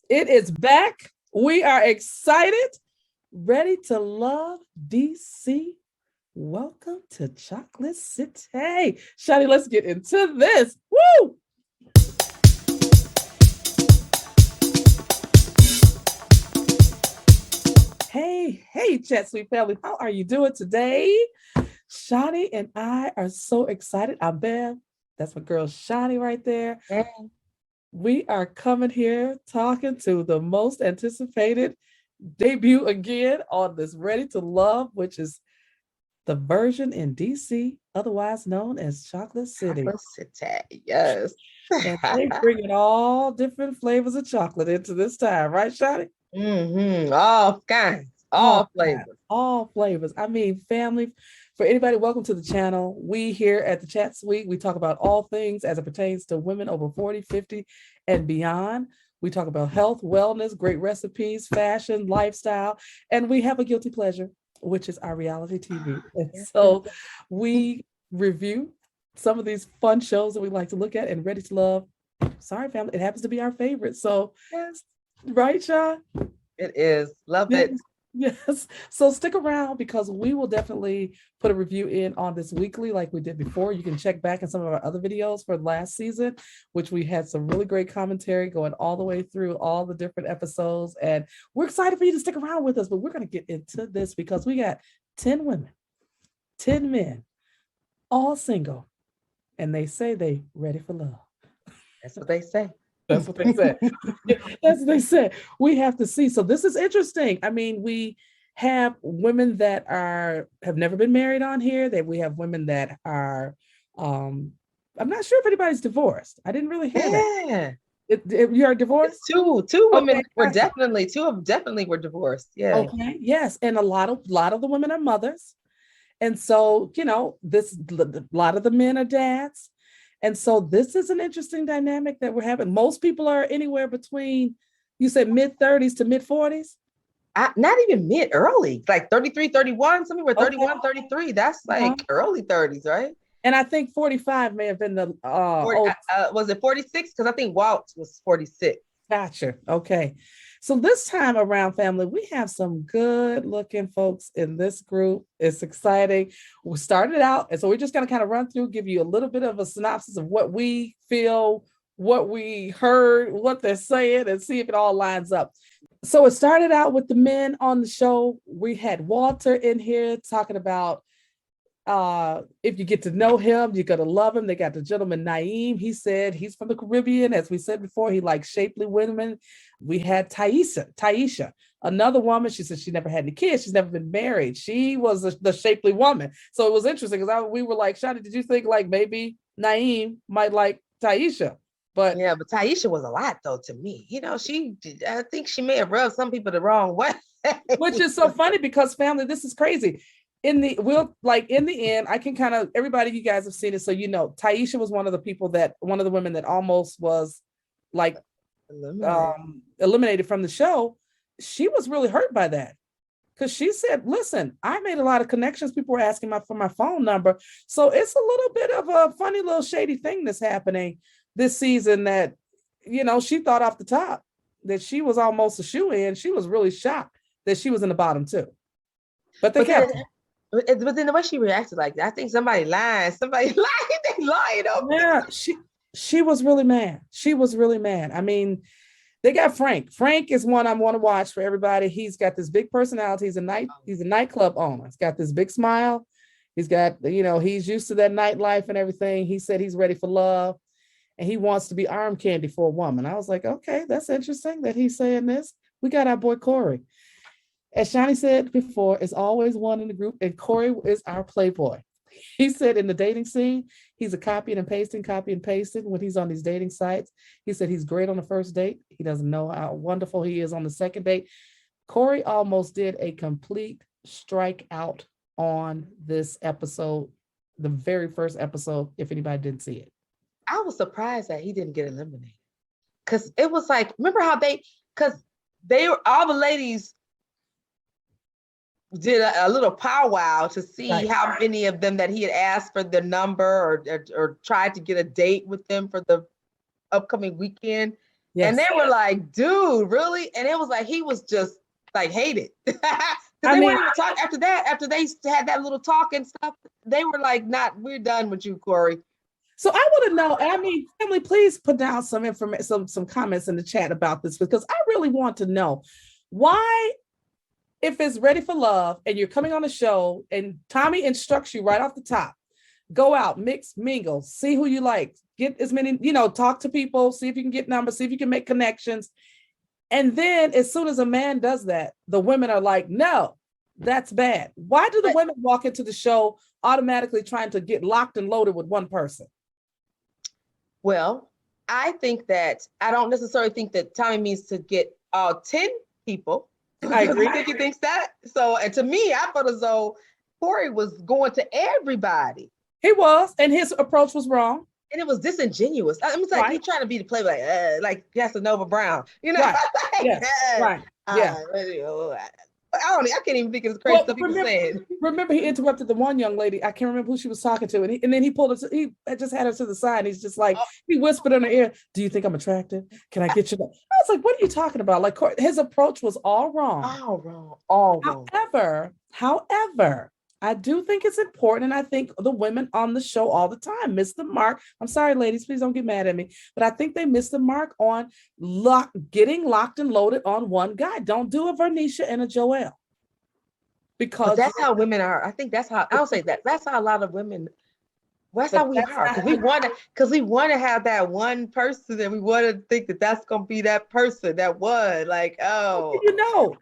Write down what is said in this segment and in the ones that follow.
It is back. We are excited, ready to love DC. Welcome to Chocolate City. Shawty, let's get into this. Woo! Hey, Chat Sweet family. How are you doing today? Shawty and I are so excited. I'm Bev. That's my girl Shawty right there. And We are coming here talking to the most anticipated debut again on this Ready to Love, which is the version in DC, otherwise known as Chocolate City. chocolate city, yes. And they bringing all different flavors of chocolate into this time, right, Shotty? All kinds, All all kinds, flavors. all flavors. I mean, family, for anybody, welcome to the channel. We here at the Chat Suite, we talk about all things as it pertains to women over 40, 50, and beyond. We talk about health, wellness, great recipes, fashion, lifestyle, and we have a guilty pleasure, which is our reality TV. And Yes, so we review some of these fun shows that we like to look at and Ready to Love. Sorry, family, it happens to be our favorite. So, yes, right, Sean? it is. Love Yes. it. Yes. So stick around because we will definitely put a review in on this weekly like we did before. You can check back in some of our other videos for last season, which we had some really great commentary going all the way through all the different episodes. And we're excited for you to stick around with us, but we're going to get into this because we got 10 women, 10 men, all single, and they say they ready for love. That's what they say. That's what they said. That's what they said. We have to see. So this is interesting. I mean, we have women that have never been married on here. That we have women that are. Um, I'm not sure if anybody's divorced. I didn't really hear that. Yeah. You are divorced? It's two women Okay, were gotcha. definitely two of them definitely were divorced. Yeah. Okay, yes, and a lot of the women are mothers, and so this a lot of the men are dads, and so this is an interesting dynamic that we're having. Most people are anywhere between, you said mid 30s to mid 40s. Not even mid early, like 33, 31. Some people were Okay. 31, 33. That's Uh-huh. like early 30s, right? And I think 45 may have been the Or was it 46? Because I think Walt was 46. gotcha. Okay. So this time around, family, we have some good looking folks in this group. It's exciting. We started out, and so we're just going to kind of run through, give you a little bit of a synopsis of what we feel, what we heard, what they're saying, and see if it all lines up. So it started out with the men on the show. We had Walter in here talking about if you get to know him, you're gonna love him. They got the gentleman Naeem. He said he's from the Caribbean. As we said before, he likes shapely women. We had Taisha, another woman. She said she never had any kids. She's never been married. She was the shapely woman. So it was interesting because we were like, Shadi, did you think like maybe Naeem might like Taisha? But Yeah, but Taisha was a lot though to me. I think she may have rubbed some people the wrong way. which is so funny because family, this is crazy. In the end, I can kind of everybody, you guys have seen it, so Taisha was one of the women that almost was like Eliminated. eliminated from the show. She was really hurt by that because she said, "Listen, I made a lot of connections. People were asking for my phone number, so it's a little bit of a funny little shady thing that's happening this season. That she thought off the top that she was almost a shoe in. She was really shocked that she was in the bottom too, but they But then, kept her. but then the way she reacted, like I think somebody lying, somebody lying, they lying over. Yeah, she was really mad. She was really mad. I mean, they got Frank. Frank is one I want to watch for everybody. He's got this big personality. He's a nightclub owner. He's got this big smile. He's got, he's used to that nightlife and everything. He said he's ready for love and he wants to be arm candy for a woman. I was like, okay, that's interesting that he's saying this. We got our boy Corey. As Shani said before, it's always one in the group, and Corey is our playboy. He said in the dating scene, he's a copy and pasting when he's on these dating sites. He said he's great on the first date. He doesn't know how wonderful he is on the second date. Corey almost did a complete strikeout on this episode, the very first episode, if anybody didn't see it. I was surprised that he didn't get eliminated. Because it was like, remember how because they were, all the ladies did a little powwow to see Right. how many of them that he had asked for the number or tried to get a date with them for the upcoming weekend. And Yes. they were like, dude, really? And it was like, he was just like hated. Because I they mean, weren't even talking after that, after they had that little talk and stuff, they were like, we're done with you, Corey. so I want to know, I mean, family, please put down some information, some comments in the chat about this, because I really want to know why, if it's Ready for Love and you're coming on the show and Tommy instructs you right off the top, go out, mix, mingle, see who you like, get as many, talk to people, see if you can get numbers, see if you can make connections. And then as soon as a man does that, the women are like, no, that's bad. Why do the women walk into the show automatically trying to get locked and loaded with one person? Well, I don't necessarily think that Tommy means to get all 10 people. I agree. I think he thinks that. So, and to me, I felt as though Corey was going to everybody. He was, and his approach was wrong. And it was disingenuous. I mean, it's like he's trying to be the play like Casanova Brown, Right. Yes. Right. Yeah. I can't even think of the crazy stuff he was saying. Remember, he interrupted the one young lady. I can't remember who she was talking to, and then he pulled her. He just had her to the side. And he's just like, he whispered in her ear, "Do you think I'm attractive? Can I get you?" I was like, "What are you talking about?" Like, his approach was all wrong. All wrong. However, I do think it's important, and I think the women on the show all the time miss the mark. I'm sorry, ladies, please don't get mad at me, but I think they miss the mark on getting locked and loaded on one guy. Don't do a Vernisha and a Joelle. Because that's how women are. I think that's how, I'll say that. That's how a lot of women, that's how we are. Because we want to have that one person, and we want to think that that's going to be that person, that one. Like, oh.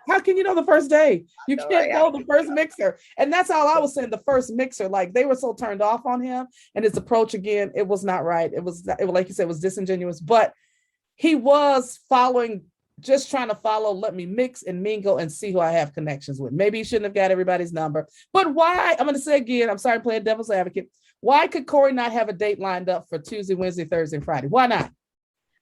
How can you know the first day? You can't know the first mixer. And that's how I was saying, the first mixer, like they were so turned off on him and his approach, again, it was not right. It was like you said, it was disingenuous, but he was just trying to follow, let me mix and mingle and see who I have connections with. Maybe he shouldn't have got everybody's number, but why? I'm going to say again, I'm sorry, playing devil's advocate. Why could Corey not have a date lined up for Tuesday, Wednesday, Thursday, and Friday? Why not?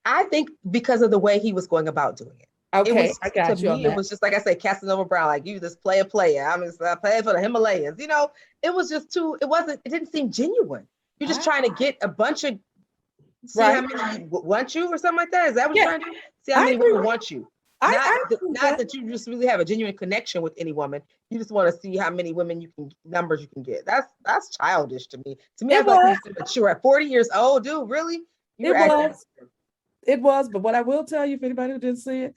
I think because of the way he was going about doing it. Okay, I got you on that. It was just like I said, Casanova Brown, like you just play a player. I'm just playing for the Himalayas. It was just it didn't seem genuine. You're just trying to get a bunch of, how many want you or something like that. Is that what you're trying to do? See how many people want you. Not that you just really have a genuine connection with any woman. You just want to see how many numbers you can get. That's childish to me. To me, I feel like he's mature at 40 years old, dude. Really? It was, but what I will tell you, if anybody who didn't see it,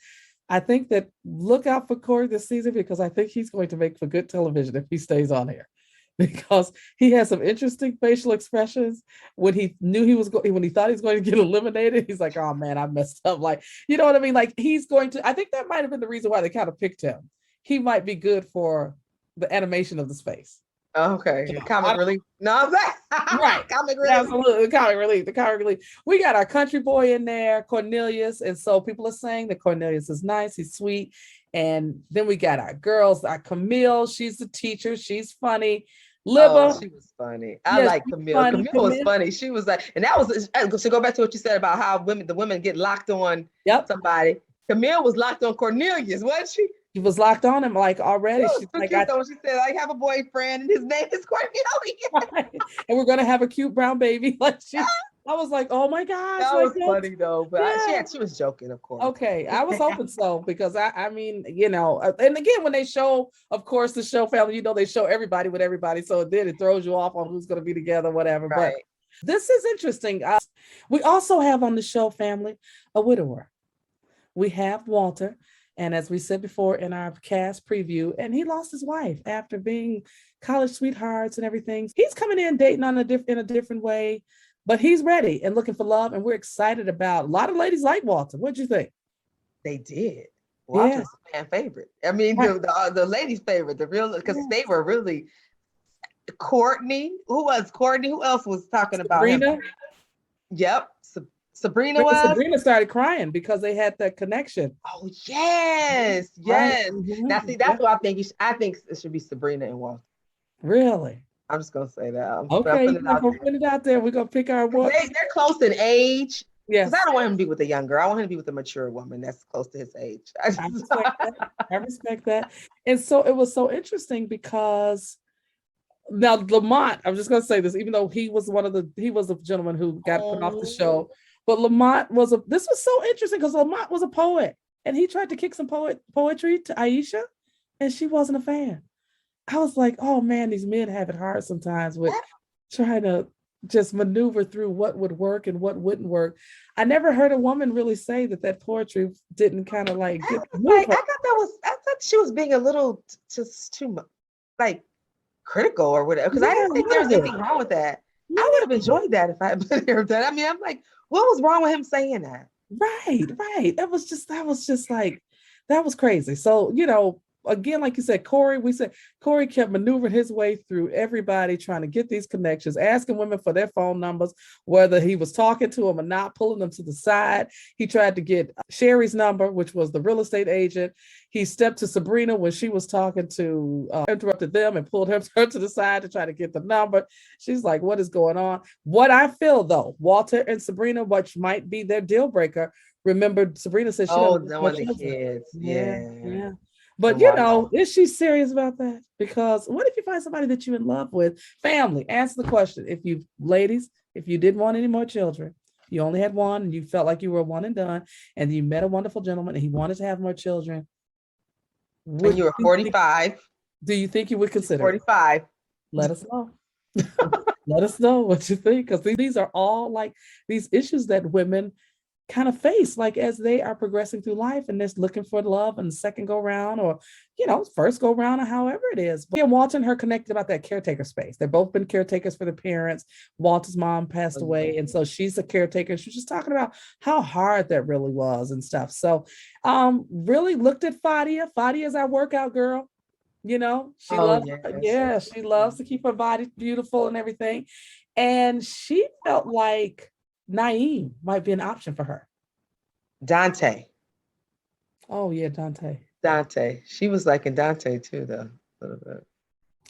I think that look out for Corey this season, because I think he's going to make for good television if he stays on here, because he has some interesting facial expressions when he knew when he thought he was going to get eliminated. He's like, oh man, I messed up. Like, you know what I mean? Like I think that might have been the reason why they kind of picked him. He might be good for the animation of the space. Okay. Comic relief. No, right. Comic relief. Absolutely. The comic relief. We got our country boy in there, Cornelius. And so people are saying that Cornelius is nice. He's sweet. And then we got our girls, our Camille. She's the teacher. She's funny. Libba. She was funny. I like Camille. Camille was funny. She was like, and that was to go back to what you said about how the women get locked on somebody. Camille was locked on Cornelius, wasn't she? She was locked on him like already. She's like, she said, I have a boyfriend and his name is Cornelius. And we're gonna have a cute brown baby. Like I was like, oh my gosh. That was funny though. But she was joking, of course. Okay. I was hoping so, because I mean, and again, when they show, of course, the show family, they show everybody with everybody. So then it throws you off on who's gonna be together, whatever. Right. But this is interesting. We also have on the show family a widower. We have Walter. And as we said before in our cast preview, and he lost his wife after being college sweethearts and everything. He's coming in dating in a different way, but he's ready and looking for love. And we're excited about a lot of ladies like Walter. What'd you think? They did. Walter's a fan favorite. I mean, the ladies' favorite, because they were really Courtney. Who was Courtney? Who else was talking about Sabrina? Him? Yep. Sabrina was. Sabrina started crying because they had that connection. Oh yes. Mm-hmm. Now see, that's what I think. I think it should be Sabrina and Walter. Really? I'm just gonna say that. Okay, we're gonna put it out there. We're gonna pick our one. They're close in age. Yes. Because I don't want him to be with a young girl. I want him to be with a mature woman that's close to his age. I respect that. And so it was so interesting because now Lamont, I'm just gonna say this, even though he was a gentleman who got put off the show. But this was so interesting because Lamont was a poet and he tried to kick some poetry to Aisha and she wasn't a fan. I was like, oh man, these men have it hard sometimes with trying to just maneuver through what would work and what wouldn't work. I never heard a woman really say that poetry didn't kind of like get I thought she was being a little just too much like critical or whatever, because I didn't think there was anything wrong with that. I would have enjoyed that if I had been here. I mean, I'm like, what was wrong with him saying that? Right. That was just like, that was crazy. So, again, like you said, Corey kept maneuvering his way through everybody, trying to get these connections, asking women for their phone numbers, whether he was talking to them or not, pulling them to the side. He tried to get Sherry's number, which was the real estate agent. He stepped to Sabrina when she was talking to, interrupted them and pulled her to the side to try to get the number. She's like, what is going on? What I feel though, Walter and Sabrina, which might be their deal breaker. Remember, Sabrina said she doesn't want the kids. Yeah. But is she serious about that? Because what if you find somebody that you're in love with? Family, answer the question. If you didn't want any more children, you only had one and you felt like you were one and done, and you met a wonderful gentleman and he wanted to have more children. When you were 45. Do you think you would consider 45? Let us know. Let us know what you think, because these are all like these issues that women kind of face, like as they are progressing through life and they're looking for love and second go round, or first go round, or however it is. But Walter and her connected about that caretaker space. They've both been caretakers for their parents. Walter's mom passed away, and so she's a caretaker. She's just talking about how hard that really was and stuff. So really looked at Fadia. Fadia is our workout girl. She loves, she loves to keep her body beautiful and everything. And she felt like Naeem might be an option for her. Dante. Oh yeah, Dante. She was liking Dante too, though, a little bit.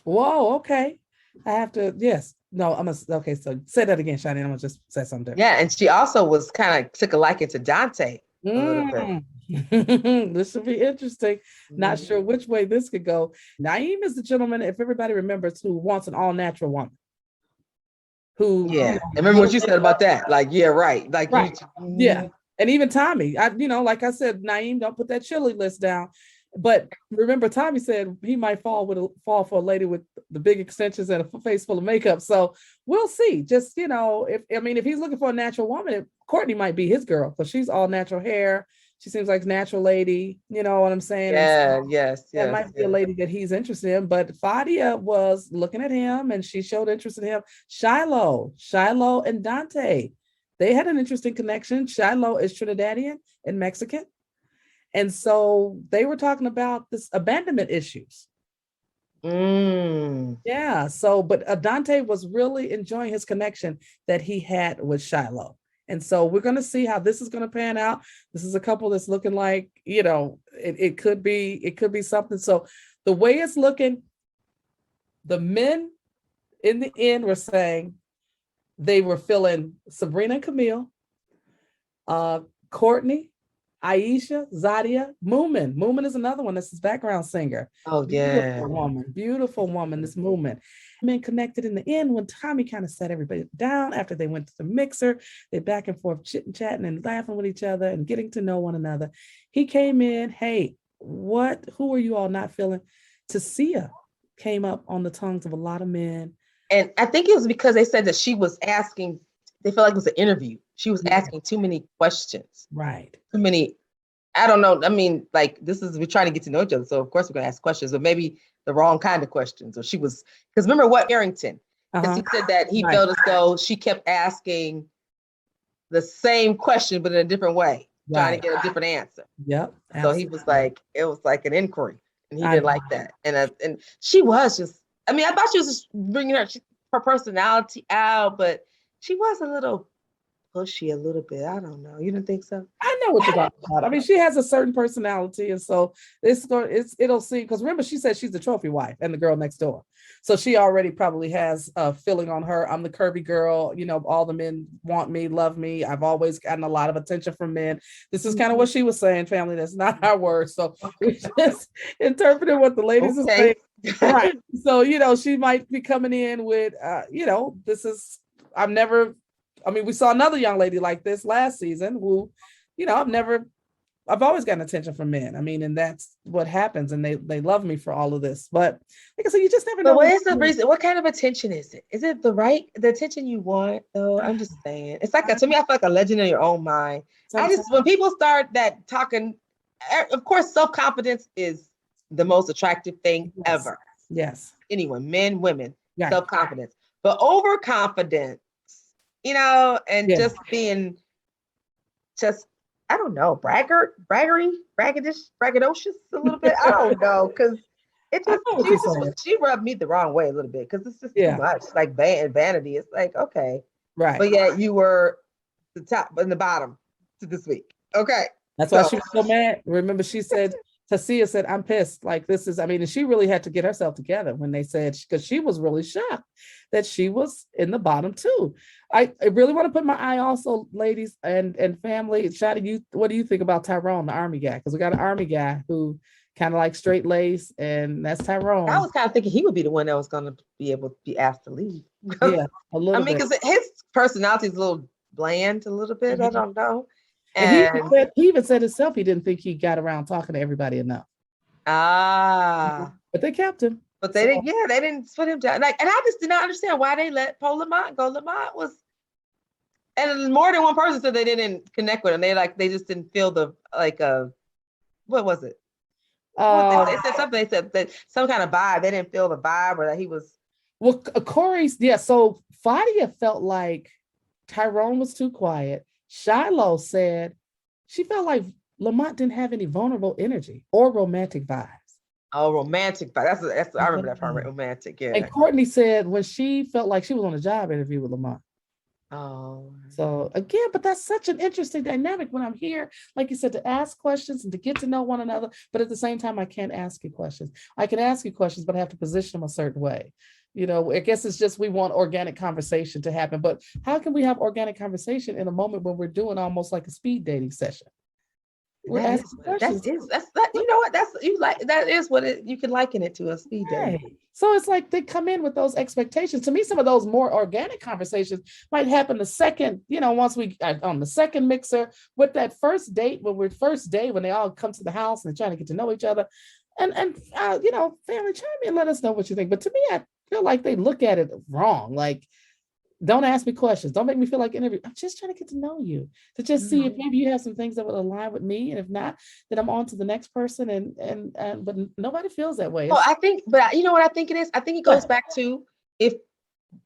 Whoa, okay. I have to, yes. No, okay, so say that again, Shani. I'm gonna just say something. Yeah, and she also was kind of took a liking to Dante a little bit. This should be interesting. Not sure which way this could go. Naeem is the gentleman, if everybody remembers, who wants an all-natural woman. And remember what you said about that, like, yeah, right, like, right. Yeah, and even Tommy, like I said, Naeem, don't put that chili list down, but remember Tommy said he might fall for a lady with the big extensions and a face full of makeup. So we'll see. Just if he's looking for a natural woman, Courtney might be his girl, because she's all natural hair. She seems like a natural lady, you know what I'm saying? Yeah, yes. That might be a lady that he's interested in. But Fadia was looking at him and she showed interest in him. Shiloh and Dante, they had an interesting connection. Shiloh is Trinidadian and Mexican. And so they were talking about this abandonment issues. Yeah. So, but Dante was really enjoying his connection that he had with Shiloh. And so we're going to see how this is going to pan out. This is a couple that's looking like, it could be something. So the way it's looking, the men in the end were saying they were feeling Sabrina and Camille, Courtney, Aisha, Zadia, Moomin. Moomin is another one. That's his background singer. Oh, yeah. Beautiful woman, this Moomin. Men connected in the end when Tommy kind of sat everybody down after they went to the mixer. They back and forth chit-chatting and laughing with each other and getting to know one another. He came in, hey, who are you all not feeling? Tasia came up on the tongues of a lot of men. And I think it was because they said that she was asking, they felt like it was an interview. She was asking too many questions. Right. Too many, I don't know. I mean, like, we're trying to get to know each other. So of course we're going to ask questions, but maybe the wrong kind of questions. Or because remember what Harrington, because he said that he felt as though she kept asking the same question, but in a different way, trying to get a different answer. Yep. Absolutely. So he was like, it was like an inquiry, and he didn't like that. And she was just, I thought she was just bringing her personality out, but she was a little pushy a little bit. I don't know. You didn't think so? I know what you're talking about. She has a certain personality, and so it'll see. Because remember, she said she's the trophy wife and the girl next door, so she already probably has a feeling on her. I'm the curvy girl. All the men want me, love me. I've always gotten a lot of attention from men. This is kind of what she was saying, family. That's not our words. So we just interpreted what the ladies are saying. Right. So she might be coming in with, this is. I mean, we saw another young lady like this last season who, I've always gotten attention from men. I mean, and that's what happens. And they love me for all of this. But like I said, you just never know. But what is the reason? What kind of attention is it? Is it the attention you want? Though I'm just saying, it's like to me, I feel like a legend in your own mind. When people start that talking, of course, self-confidence is the most attractive thing ever. Yes. Anyone, men, women, self-confidence, but overconfidence, and just being I don't know, braggadocious a little bit. I don't know, because it just she rubbed me the wrong way a little bit, because it's just too much, like vanity. It's like, okay, right, but yet you were the top and the bottom to this week. Okay, that's why she was so mad. Remember, she said, Tasia said, I'm pissed. Like, this is, I mean, and she really had to get herself together when they said, because she was really shocked that she was in the bottom too. I really want to put my eye also, ladies and family. Shadi, what do you think about Tyrone, the Army guy? Because we got an Army guy who kind of like straight lace, and that's Tyrone. I was kind of thinking he would be the one that was going to be able to be asked to leave. Yeah, a little bit. Because his personality is a little bland, a little bit. I don't know. And he even said himself he didn't think he got around talking to everybody enough. But they kept him. But they didn't put him down. Like, and I just did not understand why they let Paul Lamont go. Lamont was, and more than one person said they didn't connect with him. They just didn't feel what was it? They said something. They said that some kind of vibe. They didn't feel the vibe, or that he was. Well, Corey's, so Fadia felt like Tyrone was too quiet. Shiloh said she felt like Lamont didn't have any vulnerable energy or romantic vibes. Oh, romantic vibes. That's I remember that part. Romantic, yeah. And Courtney said when she felt like she was on a job interview with Lamont. Oh. So again, but that's such an interesting dynamic when I'm here, like you said, to ask questions and to get to know one another. But at the same time, I can't ask you questions. I can ask you questions, but I have to position them a certain way. I guess it's just we want organic conversation to happen. But how can we have organic conversation in a moment when we're doing almost like a speed dating session? We're asking questions. That is what you can liken it to, a speed dating. So it's like they come in with those expectations. To me, some of those more organic conversations might happen the second, once we on the second mixer with that first date, when they all come to the house and they're trying to get to know each other. And family, chime in, let us know what you think. But to me, I feel like they look at it wrong. Like, don't ask me questions. Don't make me feel like an interview. I'm just trying to get to know you, to just see if maybe you have some things that would align with me. And if not, then I'm on to the next person. And but nobody feels that way. Well, I think, but you know what I think it is? I think it goes back to if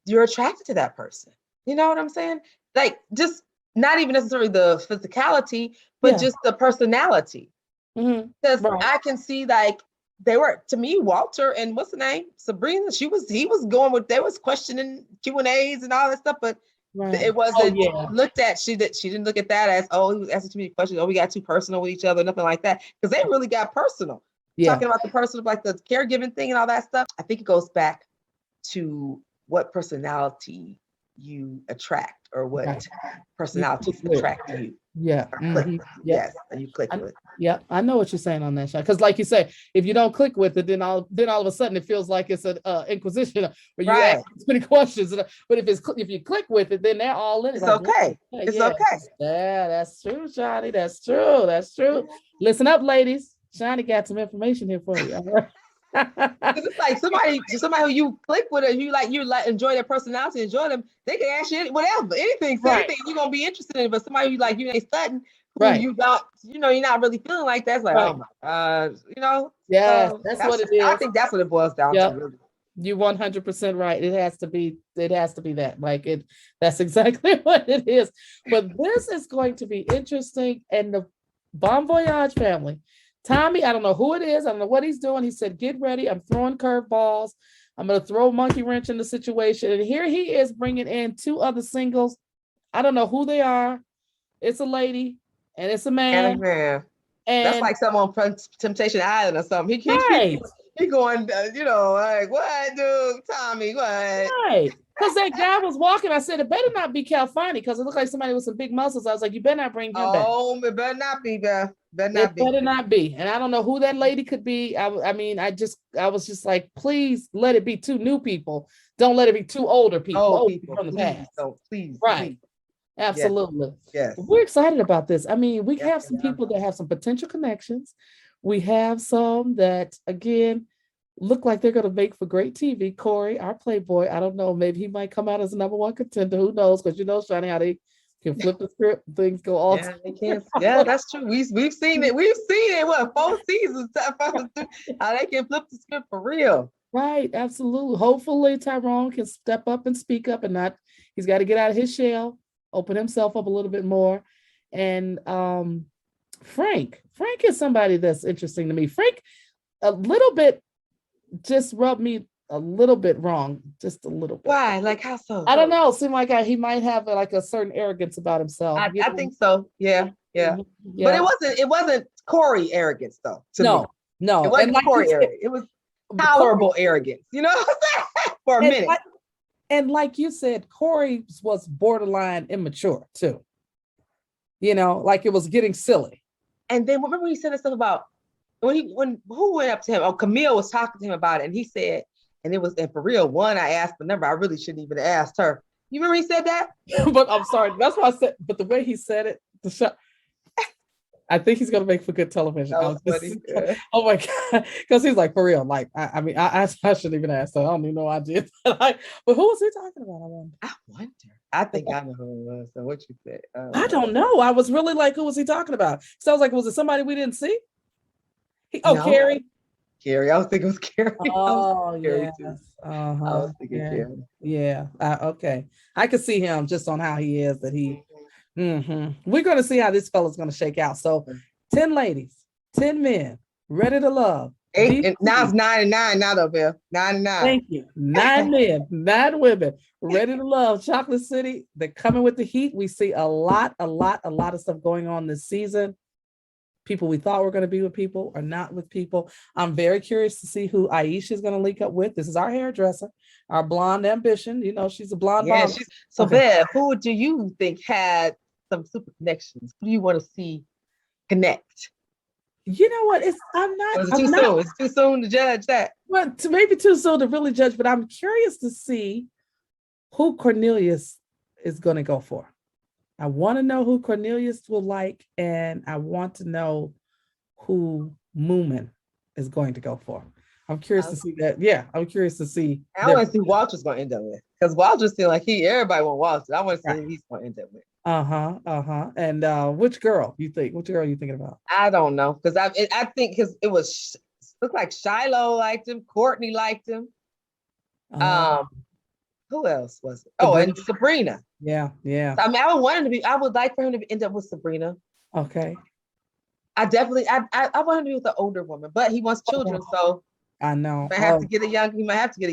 you're attracted to that person. You know what I'm saying? Like, just not even necessarily the physicality, but just the personality. Because I can see, like, they were, to me, Walter and what's the name, Sabrina, he was going with, they was questioning Q&As and all that stuff, but it wasn't looked at, she didn't look at that as, he was asking too many questions, we got too personal with each other, nothing like that, because they really got personal. Talking about the personal, like the caregiving thing and all that stuff. I think it goes back to what personality you attract, or what personalities attract you. Yeah. Yes, and you click with it. Yeah, I know what you're saying on that, shot. Because like you say, if you don't click with it, then all of a sudden it feels like it's an inquisition where you ask too many questions. But if you click with it, then they're all in it. It's like, okay. It's okay. Yeah, that's true, Johnny. That's true. That's true. Listen up, ladies. Johnny got some information here for you. All right. It's like somebody who you click with, or you enjoy their personality, enjoy them, they can ask you whatever, anything, anything you're gonna be interested in. But somebody you ain't studying, you don't, you're not really feeling like that. It's like, oh my God, Yes, that's what it is. I think that's what it boils down to. Really. You're 100% right. It has to be that. Like that's exactly what it is. But this is going to be interesting. And the Bon Voyage family. Tommy, I don't know who it is. I don't know what he's doing. He said, get ready. I'm throwing curveballs. I'm going to throw a monkey wrench in the situation. And here he is bringing in two other singles. I don't know who they are. It's a lady and it's a man. And a man. And that's like someone on Temptation Island or something. He going, like, what, dude? Tommy, what? Right. Because that guy was walking. I said, it better not be Calfani, because it looked like somebody with some big muscles. I was like, you better not bring him back. Oh, it better not be, Beth. Better not be. And I don't know who that lady could be. I was just like, please let it be two new people. Don't let it be two older people. Old people from the past. So please. Right. Absolutely. Yes. We're excited about this. I mean, we Yes, have some we are. people that have some potential connections. We have some that, again, look like they're going to make for great TV. Corey, our Playboy, I don't know, maybe he might come out as a number one contender. Who knows? Because you know, Shani, how they can flip the script, things go all Yeah, they can. Yeah, that's true. We've seen it. We've seen it. What, 4 seasons? How they can flip the script for real. right. Absolutely. Hopefully, Tyrone can step up and speak up and not, he's got to get out of his shell, open himself up a little bit more. And Frank is somebody that's interesting to me. Frank, a little bit, just rubbed me a little bit wrong, just a little bit. Why? Like how so? I don't know. Seemed like he might have like a certain arrogance about himself. I think so. Yeah, yeah. But Yeah. it wasn't Corey arrogance though. To me, No. it wasn't And like Corey you said, arrogance. It was tolerable arrogance. You know, for a minute. And like you said, Corey was borderline immature too. You know, like it was getting silly. And then remember he said stuff about when who went up to him? Oh, Camille was talking to him about it, and he said, and for real, one, I asked the number. I really shouldn't even have asked her. You remember he said that? But I'm sorry. That's why I said, but the way he said it, the show, I think he's gonna make for good television. That was funny. Oh my god, because he's like, for real. Like, I mean, I shouldn't even ask that. I don't even know I did. But who was he talking about? I wonder. I think I know who it was. So what you said? I don't know. I was really like, who was he talking about? So I was like, was it somebody we didn't see? No. Carrie. Carrie. I was thinking it was Carrie. Oh, Carrie yes. I was thinking Carrie. Yeah. Okay. I could see him just on how he is. That he. We're going to see how this fella's going to shake out. So, 10 ladies, 10 men, ready to love. 8 and now it's 9 and 9 now though, Bill. 9 and 9. Thank you. 9 men, 9 women, ready to love. Chocolate City. They're coming with the heat. We see a lot of stuff going on this season. People we thought were going to be with people are not with people. I'm very curious to see who Aisha is going to link up with. This is our hairdresser, our blonde ambition. You know, she's a blonde. Yeah, so okay. Bev, who do you think had some super connections? Who do you want to see connect? You know what? It's too soon to judge that. Well, maybe too soon to really judge, but I'm curious to see who Cornelius is going to go for. I want to know who Cornelius will like, and I want to know who Moomin is going to go for. I'm curious to see that. Yeah, I'm curious to see. I want to see Walter's going to end up with, because Walter's seems like everybody want Walter. I want to see who he's going to end up with. And which girl you think? Which girl are you thinking about? I don't know, because I think because it was looked like Shiloh liked him, Courtney liked him. Who else was it? Oh, and Sabrina. Yeah. I mean, I would like for him to end up with Sabrina. Okay. I want him to be with the older woman, but he wants children, so I know. He might have to get a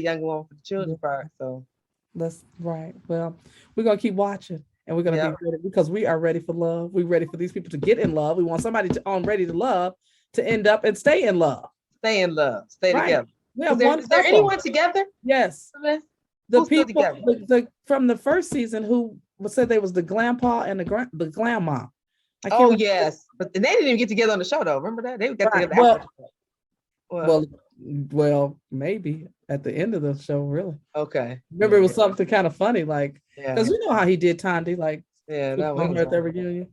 young one for the children part. So that's right. Well, we're gonna keep watching, and we're gonna be ready, because we are ready for love. We're ready for these people to get in love. We want somebody ready to love to end up and stay in love. Stay together. Is there anyone together? Yes. The people from the first season who said they was the grandpa and the grandma. Oh yes, but they didn't even get together on the show though. Remember that? They got together after. Well, maybe at the end of the show, really. Okay. Remember, it was something kind of funny, like, because you know how he did Tandy, like, that was at their reunion.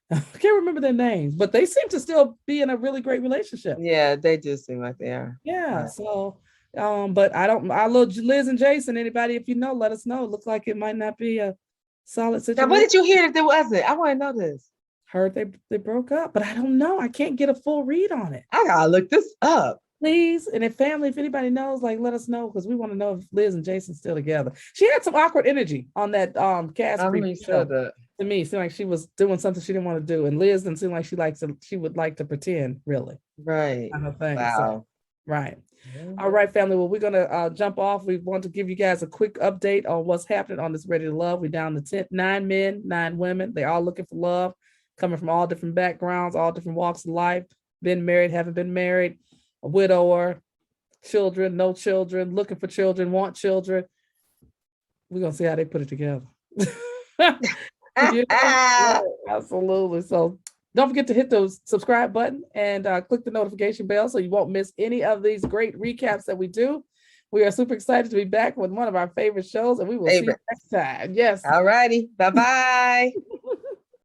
I can't remember their names, but they seem to still be in a really great relationship. Yeah, they do seem like they are. Yeah. Right. So. But I love Liz and Jason. Anybody, if you know, let us know. It looks like it might not be a solid situation. Now, what did you hear that there wasn't? I want to know this. Heard they broke up, but I don't know. I can't get a full read on it. I gotta look this up. Please. And if anybody knows, like, let us know, because we want to know if Liz and Jason's still together. She had some awkward energy on that cast show. To me, it seemed like she was doing something she didn't want to do. And Liz didn't seem like she would like to pretend, really. Right. Kind of thing. Wow. So, right. All right, family. Well, we're going to jump off. We want to give you guys a quick update on what's happening on this Ready to Love. We're down to 9 men, 9 women. They're all looking for love, coming from all different backgrounds, all different walks of life, been married, haven't been married, a widower, children, no children, looking for children, want children. We're going to see how they put it together. Absolutely. So don't forget to hit the subscribe button and click the notification bell so you won't miss any of these great recaps that we do. We are super excited to be back with one of our favorite shows, and we will see you Favorite. next time. Yes. All righty. Bye-bye.